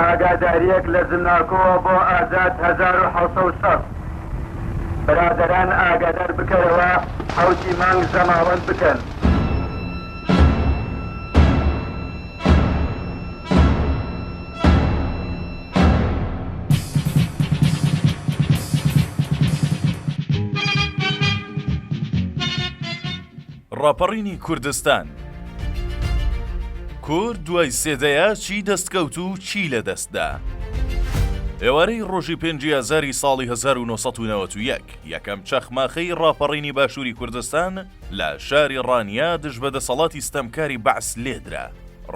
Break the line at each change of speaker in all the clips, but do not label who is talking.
ئاگاداریەک لە زمناکۆوە بۆ ئازاد 1700 برادران ئاگادار بکەرەوە حوتی مانگ زەماوەند بکەن.
ڕاپەڕینی کوردستان. کورد دوای سێدەیە چی دەستکەوت و چی لە دەستدا؟ ئێوارەی ڕۆژی 5 ئازاری ساڵی 1991 یەکەم چەخماخەی ڕاپەڕینی باشووری کوردستان لە شاری ڕانیا دژ بە دەسەڵاتی ستەمکاری بەعس لێدرا.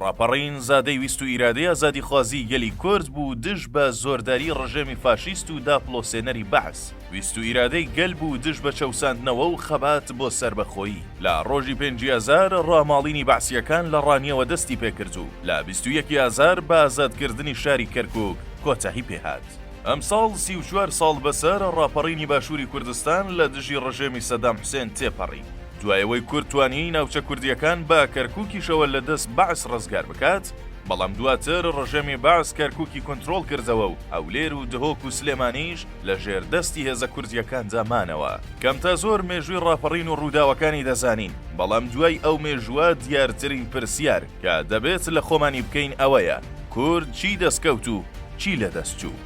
ڕاپەڕین زادەی ویست و ئیرادەی ئازادی خوازی گەلی کورد بوو دژ بە زۆرداری ڕژێمی فاشیست و داپلۆسێنەری بەعس. ویست و ئیرادەی گەل بوو دژ بە چەوساندنەوە و خەبات بۆ سربەخۆیی. لە ڕۆژی 5 ئازار ڕاماڵینی بەعسیەکان لە ڕانیەوە دەستی پێکرد و لە 21 ئازار بە ئازادکردنی شاری کەرکووک کۆتایی پێهات. ئەم ساڵ 34 ساڵ بەسەر ڕاپەڕینی باشووری کوردستان لە دژی ڕژێمی سەدام حوسێن تێپەڕی. دوایەوەی کورد توانی ناوچە کوردیەکان بە کەرکووکیشەوە لە دەست بەعس ڕزگار بکات، بەڵام دواتر ڕژێمی بەعس کەرکووکی کۆنتڕۆڵ کردەوە و ئەولێر و دهۆک و سلێمانیش لە ژێردەستی هێزە کوردیەکاندا مانەوە. کەم تا زۆر مێژووی ڕاپەڕین و ڕووداوەکانی دەزانین، بەڵام دوای ئەو مێژووە دیارترین پرسیار کە دەبێت لە خۆمانی بکەین ئەوەیە: کورد چی دەستکەوت و چی لە دەستچوو؟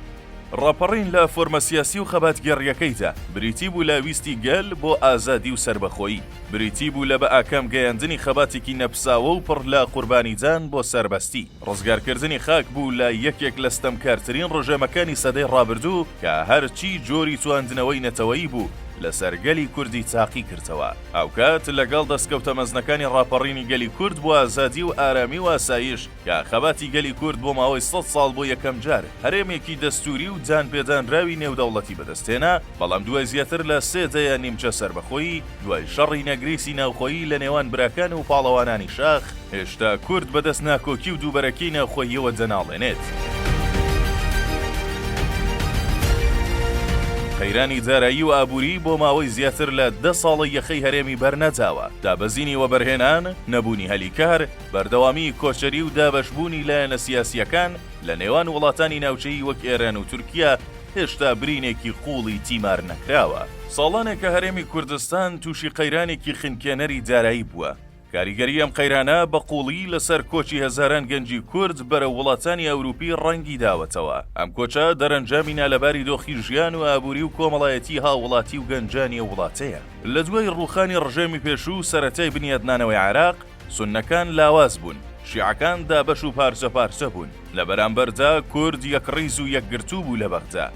ڕاپەڕین لە فۆرمە سیاسی و خەباتگەڕیەکەیدا بریتی بوو لە ویستی گەل بۆ ئازادی و سربەخۆیی، بریتی بوو لە بە ئاکەم گەیاندنی خەباتێکی نەپساوە و پڕ لە قوربانیدان بۆ سربەستی. ڕزگارکردنی خاک بوو لە یەکێک لە ستەمکارترین ڕژێمەکانی سەدەی ڕابردوو کە هەرچی جۆری تواندنەوەی نەتەوەیی بوو لە سەرگەلی کوردی تاقی کردەوە. ئەو کات لەگەڵ دەستکەوتە مەزنەکانی ڕاپەڕینی گەلی کورد بۆ ئازادی و ئارامی و ئاسایش کە خەباتی گەلی کورد بۆ ماوەی 100 ساڵ بۆ یەکەم جار هەرێمێکی دەستوری و جانپێدانراوی نێودەوڵەتی بەدەستێنا، بەڵام دوای زیاتر لە سێدەیە نیمچە سربەخۆیی دوای شەڕی نەگریسی ناوخۆیی لە نێوان براکان و پاڵەوانانی شاخ هێشتا کورد بەدەست ناکۆکی و دووبەرەکەی ناوخۆییەوە جەناڵێنێت. قەیرانی دارایی و ئابووری بۆ ماوەی زیاتر لە 10 ساڵە یەخەی هەرێمی بەرنەجاوە. دابەزینی وەبەرهێنان، نەبوونی هەلیکار، بەردەوامی کۆچەری و دابەشبوونی لایەنە سیاسیەکان لە نێوان وڵاتانی ناوچەیی وەک ئێران و تورکیا هێشتا برینێکی قوڵی تیمار نەکراوە. ساڵانێک کە هەرێمی کوردستان تووشی قەیرانێکی خنکێنەری دارایی بووە. کاریگەری ئەم قەیرانە بە قوڵی لەسەر کۆچی هەزاران گەنجی کورد بەرە وڵاتانی ئەوروپی ڕەنگی داوەتەوە. ئەم کۆچە دەرەنجامی نالەباری دۆخی ژیان و ئابووری و کۆمەڵایەتی هاوڵاتی و گەنجانی وڵاتەیە. لە دوای ڕووخانی ڕژێمی پێشوو سەرەتای بنیادنانەوەی عێراق، سوننەکان لاواز بوون، شیعەکان دابەش و پارچە پارچە بوون. لە بەرامبەردا کورد یەکڕیز و یەکگرتوو بوو لە بەغدا.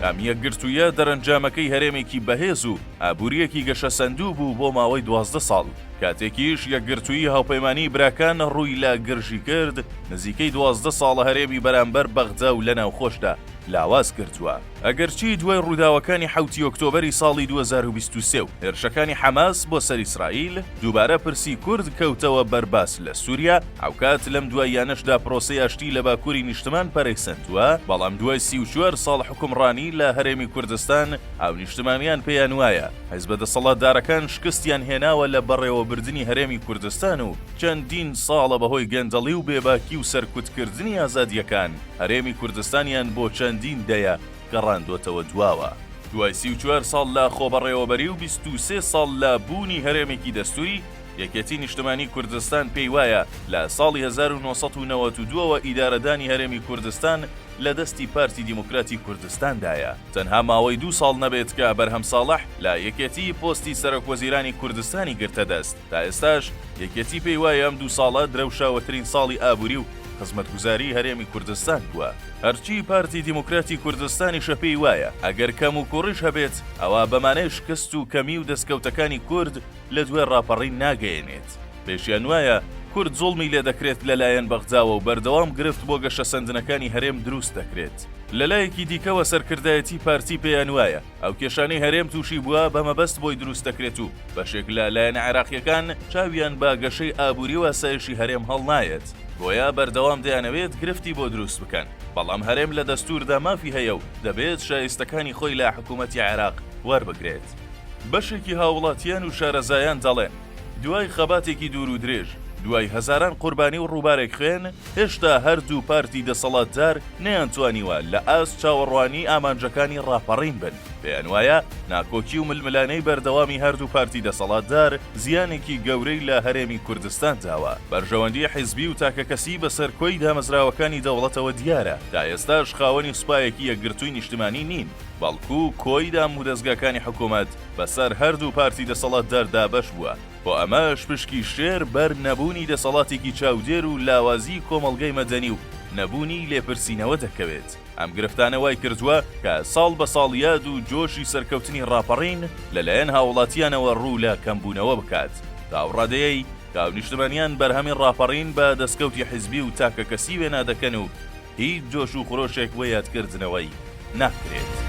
ئەم یەکگرتوویە دەرەنجامەکەی هەرێمێکی بەهێز و ئابووریەکی گەشەسەندوو بوو بۆ ماوەی 12 ساڵ. کاتێکیش یەکگرتووی هاوپەیمانی براکان ڕووی لە گرژی کرد، نزیکەی 12 ساڵە هەرێمی بەرامبەر بەغدا و لە ناوخۆشدا لاواز کردووە. ئەگەرچی دوای ڕووداوەکانی 7 ئۆکتۆبەری ساڵی 2023 و هێرشەکانی حەماس بۆ سەر ئیسرائیل دووبارە پرسی کورد کەوتەوە بەرباس لە سووریا، ئەو کات لەم دواییانەشدا پرۆسەی ئاشتی لە باکووری نیشتمان پەرەیسەندووە، بەڵام دوای 34 ساڵ حکومڕانی لە هەرێمی کوردستان ئەو نیشتمانیان پێیان وایە حیزب دەسەڵاتدارەکان شکستیان هێناوە لە بەڕێوەبردنی هەرێمی کوردستان و چەندین ساڵە بەهۆی گەندەڵی و بێباکی و سەرکوتکردنی ئازادیەکان هەرێمی کوردستانیان بۆ چەندین دەیە گەڕاندۆتەوە دواوە. دوای 34 ساڵ لە خۆبەڕێوەبەری و 23 ساڵ لە بوونی هەرێمێکی دەستوری، یەکێتی نیشتمانی کوردستان پێی وایە لە ساڵی 1992ەوە ئیدارەدانی هەرێمی کوردستان لە دەستی پارتی دیموکراتی کوردستاندایە. تەنها ماوەی 2 ساڵ نەبێت کە بەرهەم ساڵح لە یەکێتی پۆستی سەرۆکوەزیرانی کوردستانی گرتەدەست. تا ئێستاش یەکێتی پێی وایە ئەم 2 ساڵە درەوشاوەترین ساڵی ئابووری و خزمەتگوزاری هەرێمی کوردستان بووە. هەرچی پارتی دیموکراتی کوردستانی شەپەی وایە ئەگەر کەم و کوڕیش هەبێت ئەوە بەمانەی شکست و کەمی و دەستکەوتەکانی کورد لە دوێ ڕاپەڕین ناگەیەنێت. پێشیان وایە کورد زوڵمی لێ دەکرێت لەلایەن بەغداوە و بەردەوام گرفت بۆ گەشە سەندنەکانی هەرێم دروست دەکرێت. لەلایەکی دیکەوە سەرکردایەتی پارتی پێیان وایە ئەو کێشانەی هەرێم تووشی بووە بەمەبەست بۆی دروست دەکرێت و بەشێک لە لایەنە عێراقیەکان چاویان با گەشەی ئابووری و ئاسایشی هەرێم هەڵنایەت، بۆیە بەردەوام دەیانەوێت گرفتی بۆ دروست بکەن. بەڵام هەرێم لە دەستوردا مافی هەیە و دەبێت شایستەکانی خۆی لە حکوومەتی عێراق وەربگرێت. بەشێکی هاوڵاتیان و شارەزایان دەڵێن دوای خەباتێکی دوور و درێژ دوای هەزاران قوربانی و ڕووبارێک خوێن هێشتا هەردوو پارتی دەسەڵاتدار نەیانتوانیوە لە ئاست چاوەڕوانی ئامانجەکانی ڕاپەڕین بن. پێیان وایە ناکۆکی و ململانەی بەردەوامی هەردوو پارتی دەسەڵاتدار زیانێکی گەورەی لە هەرێمی کوردستان داوە. بەرژەوەندی حیزبی و تاکەکەسی بەسەر کۆی دامەزراوەکانی دەوڵەتەوە دیارە. تا ئێستاش خاوەنی سوپایەکی یەکگرتووی نیشتمانی نین، بەڵکو کۆی دام و دەستگاکانی حکوومەت بەسەر هەردوو پارتی دەسەڵاتدار دابەش بووە. بۆ ئەمەش پشکی شێر بەر نەبوونی دەسەڵاتێکی چاودێر و لاوازی کۆمەڵگەی مەدەنی و نەبوونی لێپرسینەوە دەکەوێت. ئەم گرفتانە وای کردووە کە ساڵ بە ساڵ یاد و جۆشی سەرکەوتنی ڕاپەڕین لەلایەن هاوڵاتیانەوە ڕوو لە کەمبوونەوە بکات. داوڕادەیەی کاو نیشتمانیان بەرهەمی ڕاپەڕین بە دەستکەوتی حیزبی و تاکەکەسی وێنا دەکەن و هیچ جۆش و خڕۆشێک بۆ یادکردنەوەی ناکرێت.